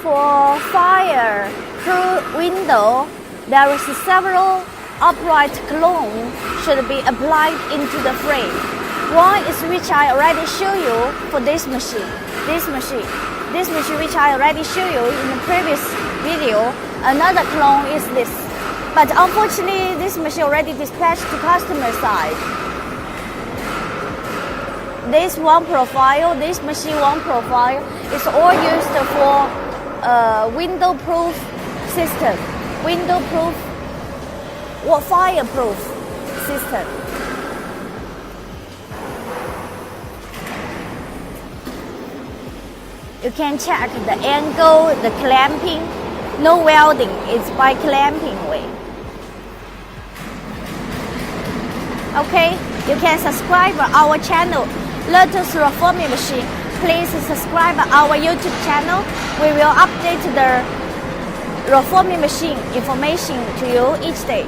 For Fireproof window, there is several upright clone should be applied into the frame. One is which I already show you for this machine which I already show you in the previous video. Another clone is this, but unfortunately this machine already dispatched to customer side. This one profile, this machine one profile is all used for window-proof system, window-proof or fireproof system. You can check the angle, the clamping. No welding, it's by clamping way. Okay, you can subscribe our channel, LOTOS reforming machine. Please subscribe our YouTube channel. We will update the reforming machine information to you each day.